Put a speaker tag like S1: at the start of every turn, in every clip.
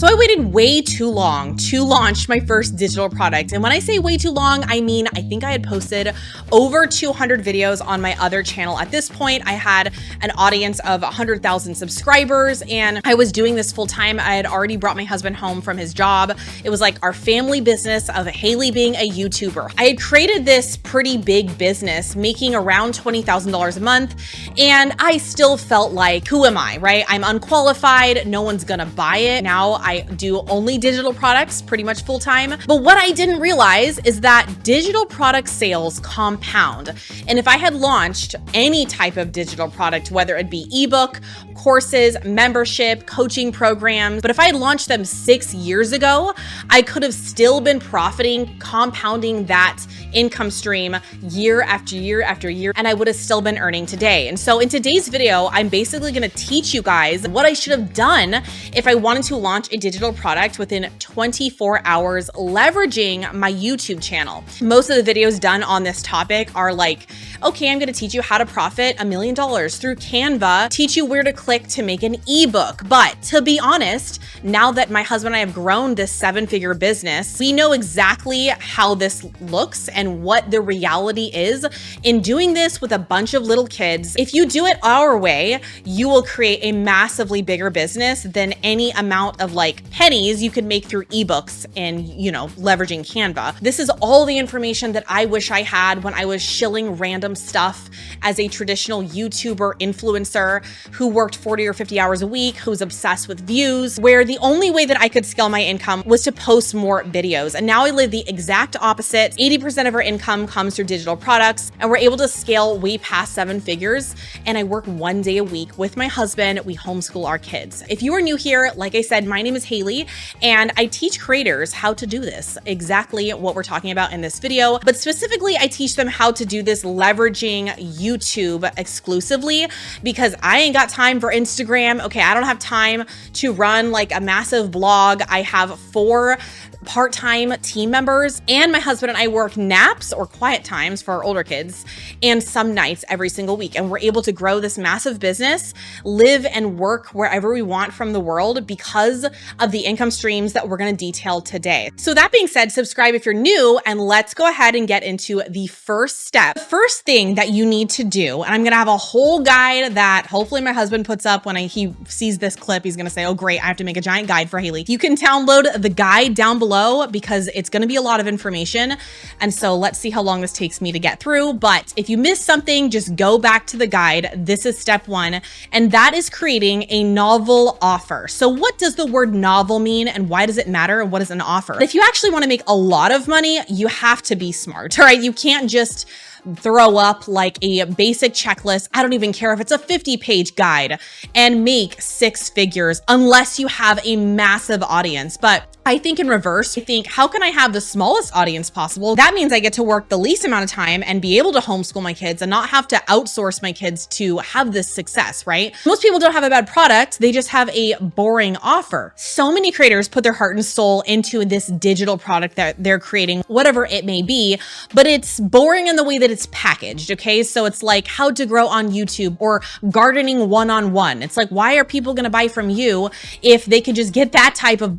S1: So I waited way too long to launch my first digital product. And when I say way too long, I mean, I think I had posted over 200 videos on my other channel. At this point, I had an audience of 100,000 subscribers and I was doing this full time. I had already brought my husband home from his job. It was like our family business of Haley being a YouTuber. I had created this pretty big business, making around $20,000 a month. And I still felt like, who am I, right? I'm unqualified. No one's gonna buy it. Now I do only digital products pretty much full time. But what I didn't realize is that digital product sales compound. And if I had launched any type of digital product, whether it be ebook, courses, membership, coaching programs, but if I had launched them 6 years ago, I could have still been profiting, compounding that income stream year after year after year, and I would have still been earning today. And so in today's video, I'm basically gonna teach you guys what I should have done if I wanted to launch a digital product within 24 hours, leveraging my YouTube channel. Most of the videos done on this topic are like, okay, I'm gonna teach you how to profit $1 million through Canva, teach you where to click to make an ebook. But to be honest, now that my husband and I have grown this 7-figure business, we know exactly how this looks and what the reality is in doing this with a bunch of little kids. If you do it our way, you will create a massively bigger business than any amount of like pennies you could make through ebooks and, leveraging Canva. This is all the information that I wish I had when I was shilling random stuff as a traditional YouTuber influencer who worked 40 or 50 hours a week, who's obsessed with views, where the only way that I could scale my income was to post more videos. And now I live the exact opposite. 80% of our income comes through digital products, and we're able to scale way past 7 figures. And I work 1 day a week with my husband. We homeschool our kids. If you are new here, like I said, my name is Haley, and I teach creators how to do this, exactly what we're talking about in this video. But specifically, I teach them how to do this leveraging YouTube exclusively, because I ain't got time for Instagram. Okay, I don't have time to run like a massive blog. I have 4 part-time team members, and my husband and I work naps or quiet times for our older kids and some nights every single week. And we're able to grow this massive business, live and work wherever we want from the world because of the income streams that we're going to detail today. So that being said, subscribe if you're new, and let's go ahead and get into the first step. The first thing that you need to do, and I'm going to have a whole guide that hopefully my husband puts up when he sees this clip. He's going to say, oh great, I have to make a giant guide for Haley. You can download the guide down below because it's going to be a lot of information. And so let's see how long this takes me to get through. But if you missed something, just go back to the guide. This is step 1, and that is creating a novel offer. So what does the word novel mean, and why does it matter, and what is an offer? If you actually want to make a lot of money, you have to be smart, all right? You can't just throw up like a basic checklist. I don't even care if it's a 50-page guide and make 6 figures unless you have a massive audience. But I think in reverse, I think, how can I have the smallest audience possible? That means I get to work the least amount of time and be able to homeschool my kids and not have to outsource my kids to have this success, right? Most people don't have a bad product. They just have a boring offer. So many creators put their heart and soul into this digital product that they're creating, whatever it may be, but it's boring in the way that it's packaged, okay? So it's like how to grow on YouTube or gardening one-on-one. It's like, why are people gonna buy from you if they could just get that type of,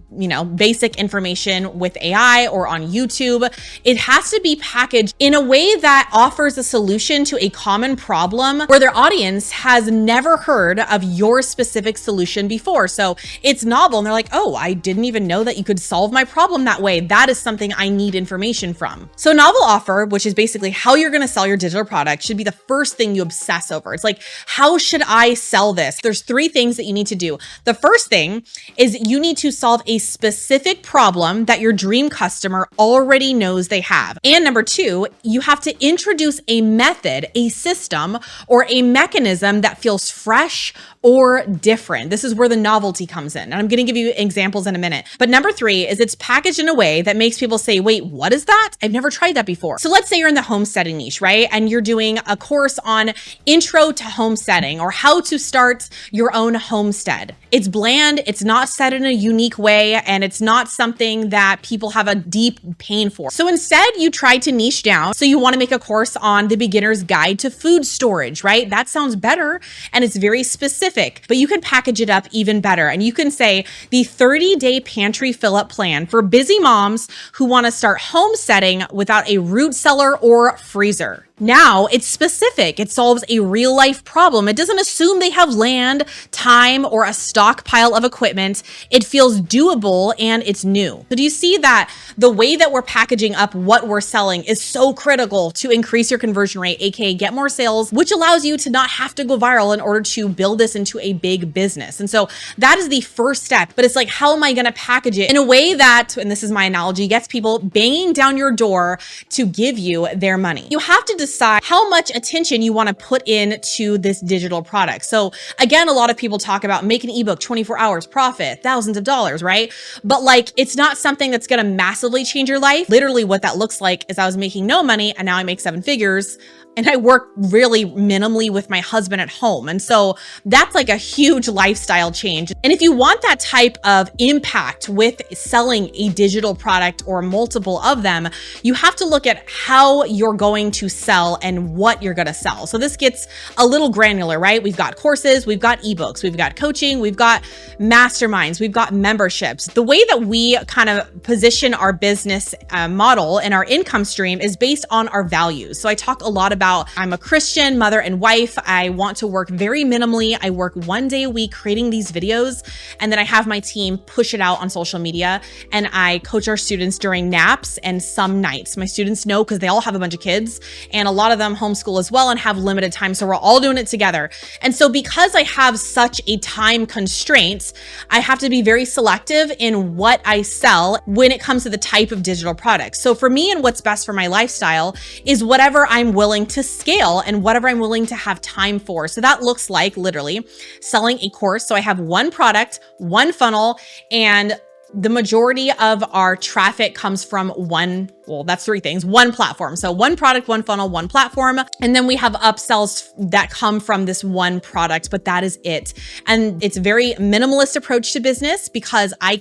S1: basic information with AI or on YouTube? It has to be packaged in a way that offers a solution to a common problem where their audience has never heard of your specific solution before. So it's novel and they're like, oh, I didn't even know that you could solve my problem that way. That is something I need information from. So novel offer, which is basically how you're gonna sell your digital product, should be the first thing you obsess over. It's like, how should I sell this? There's 3 things that you need to do. The first thing is you need to solve a specific problem that your dream customer already knows they have. And number 2, you have to introduce a method, a system, or a mechanism that feels fresh or different. This is where the novelty comes in. And I'm going to give you examples in a minute. But number 3 is it's packaged in a way that makes people say, wait, what is that? I've never tried that before. So let's say you're in the homesteading niche. niche, right? And you're doing a course on intro to homesteading or how to start your own homestead. It's bland, it's not said in a unique way, and it's not something that people have a deep pain for. So instead, you try to niche down. So you want to make a course on the beginner's guide to food storage, right? That sounds better and it's very specific, but you can package it up even better. And you can say the 30-day pantry fill-up plan for busy moms who want to start homesteading without a root cellar or freezer. Now it's specific. It solves a real life problem. It doesn't assume they have land, time, or a stockpile of equipment. It feels doable and it's new. So do you see that the way that we're packaging up what we're selling is so critical to increase your conversion rate, aka get more sales, which allows you to not have to go viral in order to build this into a big business. And so that is the first step, but it's like, how am I going to package it in a way that, and this is my analogy, gets people banging down your door to give you their money? You have to decide how much attention you want to put into this digital product. So again, a lot of people talk about make an ebook, 24 hours, profit, thousands of dollars, right? But like, it's not something that's going to massively change your life. Literally what that looks like is I was making no money and now I make 7 figures. And I work really minimally with my husband at home. And so that's like a huge lifestyle change. And if you want that type of impact with selling a digital product or multiple of them, you have to look at how you're going to sell and what you're going to sell. So this gets a little granular, right? We've got courses, we've got ebooks, we've got coaching, we've got masterminds, we've got memberships. The way that we kind of position our business model and our income stream is based on our values. So I talk a lot about I'm a Christian mother and wife. I want to work very minimally. I work 1 day a week creating these videos, and then I have my team push it out on social media, and I coach our students during naps and some nights. My students know because they all have a bunch of kids, and a lot of them homeschool as well and have limited time. So we're all doing it together. And so because I have such a time constraint, I have to be very selective in what I sell when it comes to the type of digital products. So for me and what's best for my lifestyle is whatever I'm willing to scale and whatever I'm willing to have time for. So that looks like literally selling a course. So I have one product, one funnel, and the majority of our traffic comes from that's 3 things, one platform. So one product, one funnel, one platform. And then we have upsells that come from this one product, but that is it. And it's a very minimalist approach to business because I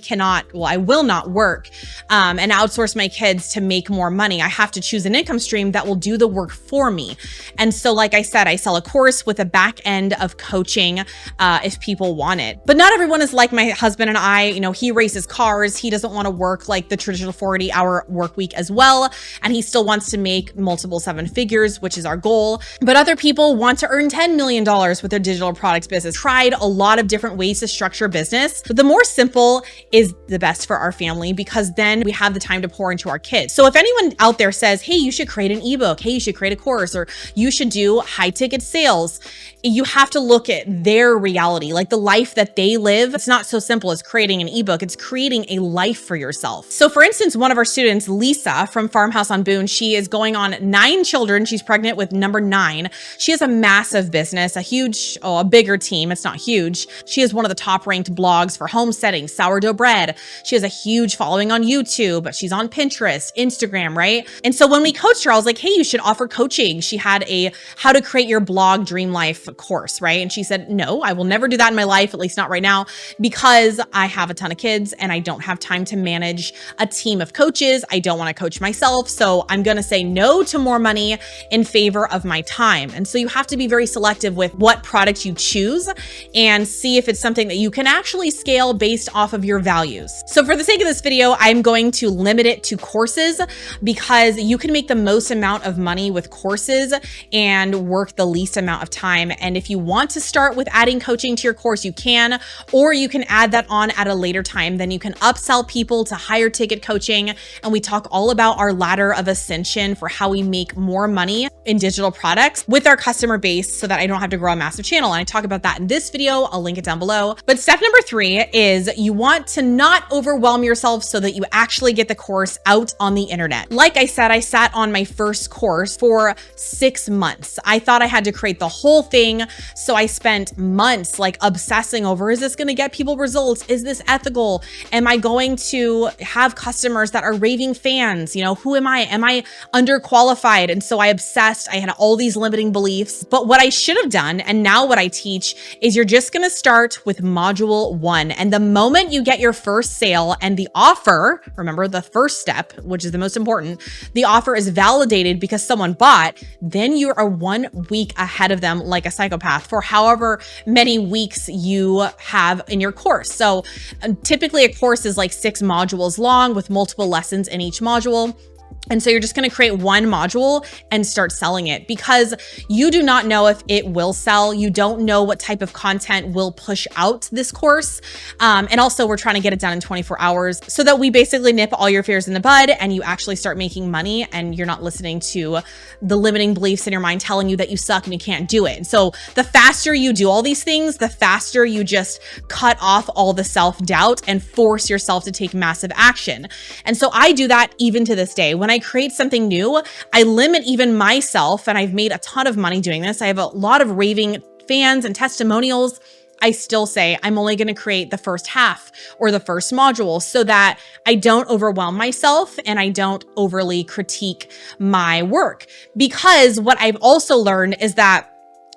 S1: will not work and outsource my kids to make more money. I have to choose an income stream that will do the work for me. And so, like I said, I sell a course with a back end of coaching if people want it. But not everyone is like my husband and I. He races cars. He doesn't want to work like the traditional 40-hour work week as well. And he still wants to make multiple 7 figures, which is our goal. But other people want to earn $10 million with their digital products business. Tried a lot of different ways to structure business, but the more simple is the best for our family because then we have the time to pour into our kids. So if anyone out there says, hey, you should create an ebook, hey, you should create a course, or you should do high ticket sales, you have to look at their reality, like the life that they live. It's not so simple as creating an ebook. It's creating a life for yourself. So for instance, one of our students, Lisa from Farmhouse on Boone, she is going on 9 children. She's pregnant with number 9. She has a massive business, a bigger team. It's not huge. She has one of the top ranked blogs for homesteading, sourdough bread. She has a huge following on YouTube. She's on Pinterest, Instagram, right? And so when we coached her, I was like, hey, you should offer coaching. She had a how to create your blog dream life course, right? And she said, no, I will never do that in my life, at least not right now, because I have a ton of kids and I don't have time to manage a team of coaches. I don't want to coach myself. So I'm going to say no to more money in favor of my time. And so you have to be very selective with what product you choose and see if it's something that you can actually scale based off of your values. So for the sake of this video, I'm going to limit it to courses because you can make the most amount of money with courses and work the least amount of time. And if you want to start with adding coaching to your course, you can, or you can add that on at a later time. Then you can upsell people to higher ticket coaching. And we talk all about our ladder of ascension for how we make more money in digital products with our customer base so that I don't have to grow a massive channel. And I talk about that in this video. I'll link it down below. But step number 3 is you want to not overwhelm yourself so that you actually get the course out on the internet. Like I said, I sat on my first course for 6 months. I thought I had to create the whole thing. So I spent months like obsessing over, is this going to get people results? Is this ethical? Am I going to have customers that are raving fans? things. You know, who am I? Am I underqualified? And so I obsessed. I had all these limiting beliefs. But what I should have done, and now what I teach, is you're just going to start with module 1. And the moment you get your first sale and the offer, remember the first step, which is the most important, the offer is validated because someone bought, then you are 1 week ahead of them like a psychopath for however many weeks you have in your course. So typically a course is like 6 modules long with multiple lessons in each module. And so you're just going to create one module and start selling it, because you do not know if it will sell. You don't know what type of content will push out this course. And also we're trying to get it done in 24 hours so that we basically nip all your fears in the bud and you actually start making money, and you're not listening to the limiting beliefs in your mind telling you that you suck and you can't do it. And so the faster you do all these things, the faster you just cut off all the self-doubt and force yourself to take massive action. And so I do that even to this day. When I create something new, I limit even myself, and I've made a ton of money doing this. I have a lot of raving fans and testimonials. I still say I'm only going to create the first half or the first module so that I don't overwhelm myself and I don't overly critique my work. Because what I've also learned is that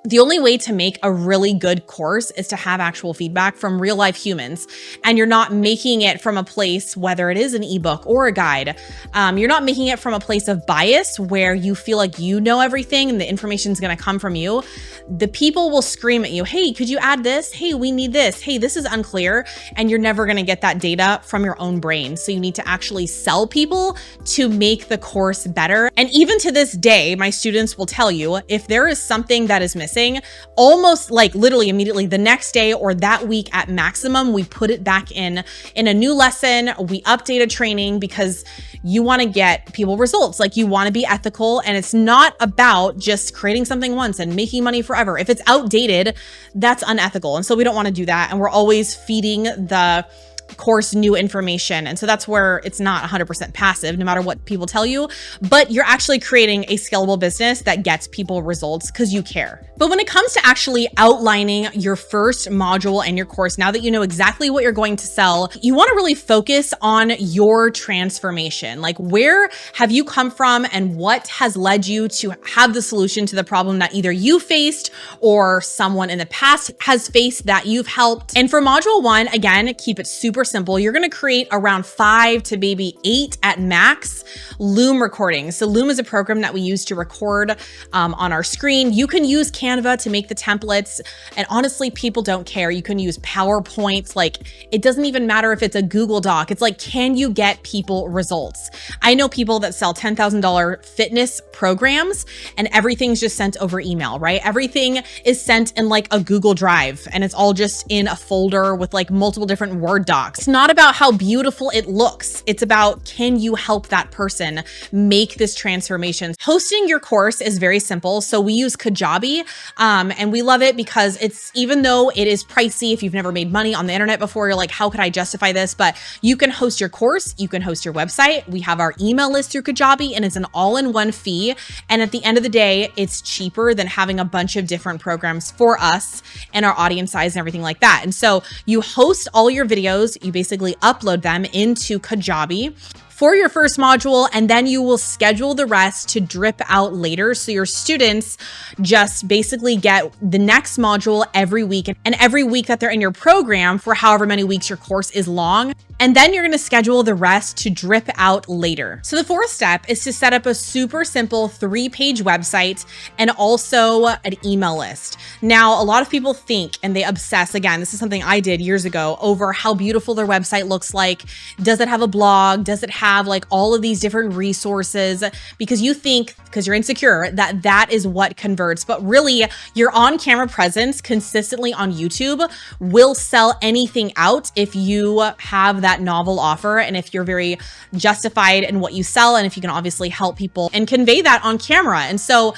S1: the only way to make a really good course is to have actual feedback from real life humans. And you're not making it from a place, whether it is an ebook or a guide, you're not making it from a place of bias where you feel like you know everything and the information is going to come from you. The people will scream at you, hey, could you add this? Hey, we need this. Hey, this is unclear. And you're never going to get that data from your own brain. So you need to actually sell people to make the course better. And even to this day, my students will tell you if there is something that is missing, almost like literally immediately the next day or that week at maximum, we put it back in a new lesson. We update a training because you want to get people results. Like, you want to be ethical, and it's not about just creating something once and making money forever. If it's outdated, that's unethical. And so we don't want to do that. And we're always feeding the course new information. And so that's where it's not 100% passive, no matter what people tell you, but you're actually creating a scalable business that gets people results because you care. But when it comes to actually outlining your first module in your course, now that you know exactly what you're going to sell, you want to really focus on your transformation. Like, where have you come from and what has led you to have the solution to the problem that either you faced or someone in the past has faced that you've helped. And for module 1, again, keep it super simple. You're going to create around 5 to maybe 8 at max Loom recordings. So Loom is a program that we use to record on our screen. You can use Canva to make the templates. And honestly, people don't care. You can use PowerPoints. Like, it doesn't even matter if it's a Google Doc. It's like, can you get people results? I know people that sell $10,000 fitness programs and everything's just sent over email, right? Everything is sent in like a Google Drive and it's all just in a folder with like multiple different Word docs. It's not about how beautiful it looks. It's about, can you help that person make this transformation? Hosting your course is very simple. So we use Kajabi, and we love it because it's, even though it is pricey, if you've never made money on the internet before, you're like, how could I justify this? But you can host your course, you can host your website. We have our email list through Kajabi, and it's an all-in-one fee. And at the end of the day, it's cheaper than having a bunch of different programs for us and our audience size and everything like that. And so you host all your videos, you basically upload them into Kajabi for your first module, and then you will schedule the rest to drip out later. So your students just basically get the next module every week, and every week that they're in your program for however many weeks your course is long. And then you're going to schedule the rest to drip out later. So the fourth step is to set up a super simple 3-page website and also an email list. Now, a lot of people think and they obsess, again, this is something I did years ago, over how beautiful their website looks like. Does it have a blog? Does it have like all of these different resources? Because you think, because you're insecure, that that is what converts. But really, your on-camera presence consistently on YouTube will sell anything out if you have that novel offer, and if you're very justified in what you sell, and if you can obviously help people and convey that on camera. And so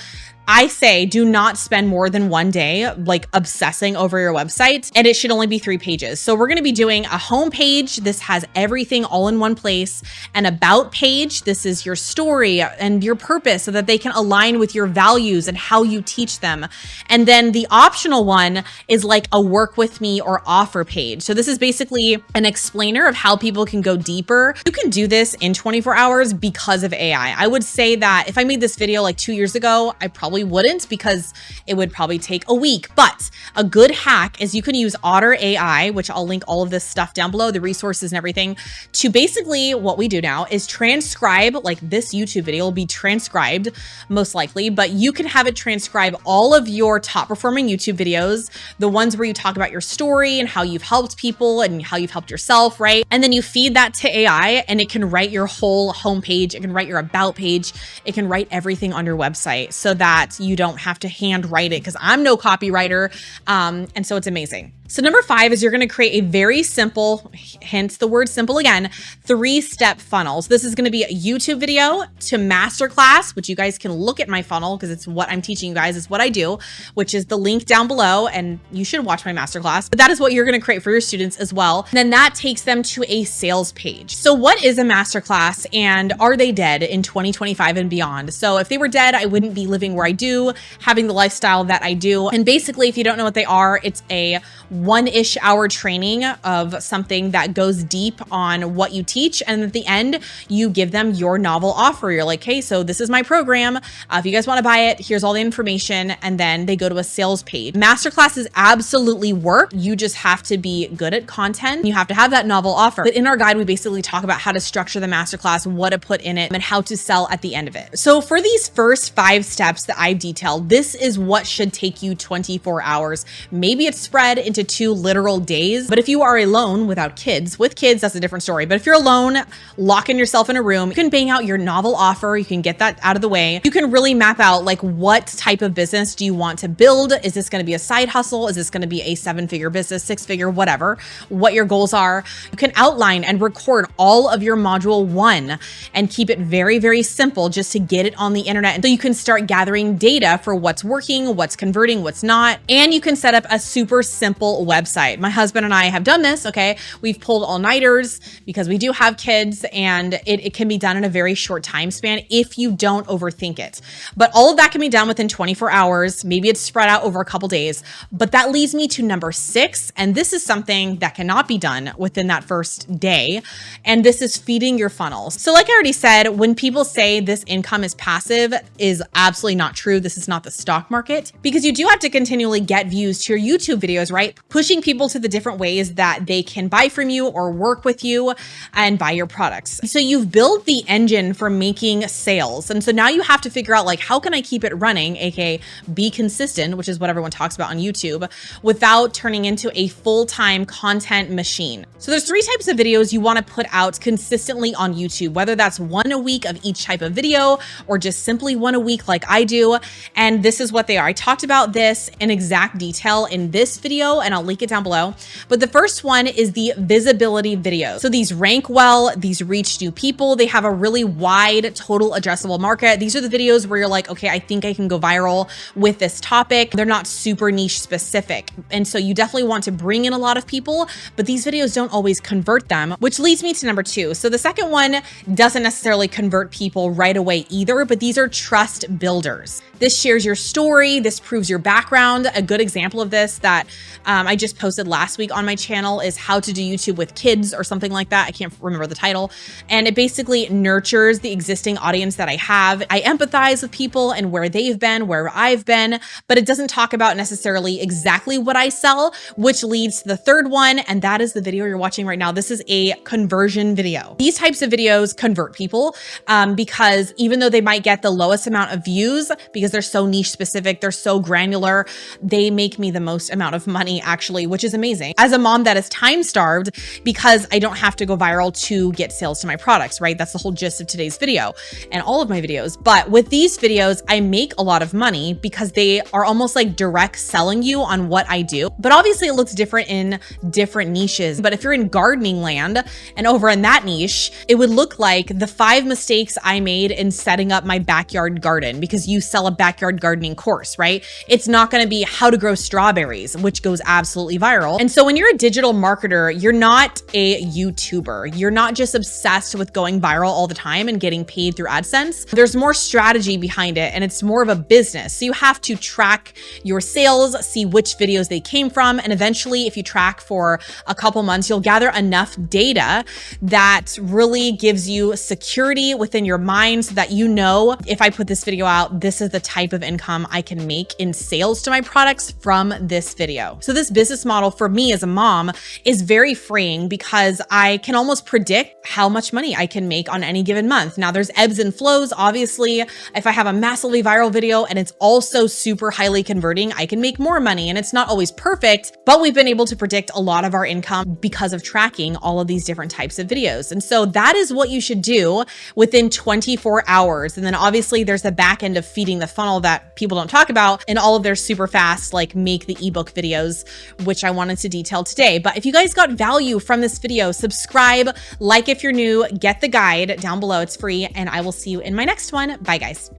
S1: I say do not spend more than one day like obsessing over your website, and it should only be 3 pages. So we're going to be doing a home page. This has everything all in one place. An about page. This is your story and your purpose so that they can align with your values and how you teach them. And then the optional one is like a work with me or offer page. So this is basically an explainer of how people can go deeper. You can do this in 24 hours because of AI. I would say that if I made this video like 2 years ago, I probably wouldn't because it would probably take a week. But a good hack is you can use Otter AI, which I'll link all of this stuff down below, the resources and everything, to basically what we do now is transcribe, like this YouTube video will be transcribed most likely, but you can have it transcribe all of your top performing YouTube videos, the ones where you talk about your story and how you've helped people and how you've helped yourself, right? And then you feed that to AI and it can write your whole homepage. It can write your about page. It can write everything on your website so that you don't have to hand write it because I'm no copywriter. And so it's amazing. So number 5 is you're going to create a very simple, hence the word simple again, 3-step funnels. This is going to be a YouTube video to masterclass, which you guys can look at my funnel because it's what I'm teaching you guys, is what I do, which is the link down below. And you should watch my masterclass, but that is what you're going to create for your students as well. And then that takes them to a sales page. So what is a masterclass and are they dead in 2025 and beyond? So if they were dead, I wouldn't be living where I do, having the lifestyle that I do. And basically, if you don't know what they are, it's a 1-ish hour training of something that goes deep on what you teach. And at the end, you give them your novel offer. You're like, hey, so this is my program. If you guys want to buy it, here's all the information. And then they go to a sales page. Masterclasses absolutely work. You just have to be good at content. You have to have that novel offer. But in our guide, we basically talk about how to structure the masterclass, what to put in it, and how to sell at the end of it. So for these first 5 steps that I've detailed, this is what should take you 24 hours. Maybe it's spread into 2 literal days. But if you are alone without kids, with kids, that's a different story. But if you're alone, locking yourself in a room, you can bang out your novel offer. You can get that out of the way. You can really map out like what type of business do you want to build? Is this going to be a side hustle? Is this going to be a 7-figure business, 6-figure, whatever, what your goals are? You can outline and record all of your module 1 and keep it very, very simple just to get it on the internet. And so you can start gathering data for what's working, what's converting, what's not. And you can set up a super simple website. My husband and I have done this, okay? We've pulled all-nighters because we do have kids and it can be done in a very short time span if you don't overthink it. But all of that can be done within 24 hours. Maybe it's spread out over a couple days. But that leads me to number 6. And this is something that cannot be done within that first day. And this is feeding your funnels. So like I already said, when people say this income is passive is absolutely not true. This is not the stock market because you do have to continually get views to your YouTube videos, right? Pushing people to the different ways that they can buy from you or work with you and buy your products. So you've built the engine for making sales. And so now you have to figure out like, how can I keep it running, aka be consistent, which is what everyone talks about on YouTube, without turning into a full-time content machine. So there's 3 types of videos you want to put out consistently on YouTube, whether that's 1 a week of each type of video or just simply 1 a week like I do. And this is what they are. I talked about this in exact detail in this video and I'll link it down below. But the first one is the visibility videos. So these rank well, these reach new people. They have a really wide total addressable market. These are the videos where you're like, okay, I think I can go viral with this topic. They're not super niche specific. And so you definitely want to bring in a lot of people, but these videos don't always convert them, which leads me to number 2. So the second one doesn't necessarily convert people right away either, but these are trust builders. This shares your story. This proves your background. A good example of this that I just posted last week on my channel is how to do YouTube with kids or something like that. I can't remember the title. And it basically nurtures the existing audience that I have. I empathize with people and where they've been, where I've been, but it doesn't talk about necessarily exactly what I sell, which leads to the third one. And that is the video you're watching right now. This is a conversion video. These types of videos convert people because even though they might get the lowest amount of views, because they're so niche specific, they're so granular, they make me the most amount of money actually, which is amazing. As a mom that is time starved because I don't have to go viral to get sales to my products, right? That's the whole gist of today's video and all of my videos. But with these videos, I make a lot of money because they are almost like direct selling you on what I do. But obviously it looks different in different niches. But if you're in gardening land and over in that niche, it would look like the 5 mistakes I made in setting up my backyard garden, because you sell a backyard gardening course, right? It's not going to be how to grow strawberries, which goes absolutely viral. And so when you're a digital marketer, you're not a YouTuber. You're not just obsessed with going viral all the time and getting paid through AdSense. There's more strategy behind it, and it's more of a business. So you have to track your sales, see which videos they came from, and eventually, if you track for a couple months, you'll gather enough data that really gives you security within your mind so that you know, if I put this video out, this is the type of income I can make in sales to my products from this video. So this business model for me as a mom is very freeing because I can almost predict how much money I can make on any given month. Now there's ebbs and flows. Obviously, if I have a massively viral video and it's also super highly converting, I can make more money, and it's not always perfect, but we've been able to predict a lot of our income because of tracking all of these different types of videos. And so that is what you should do within 24 hours. And then obviously there's the back end of feeding the funnel that people don't talk about, and all of their super fast, like make the ebook videos, which I wanted to detail today. But if you guys got value from this video, subscribe, like if you're new, get the guide down below. It's free, and I will see you in my next one. Bye guys.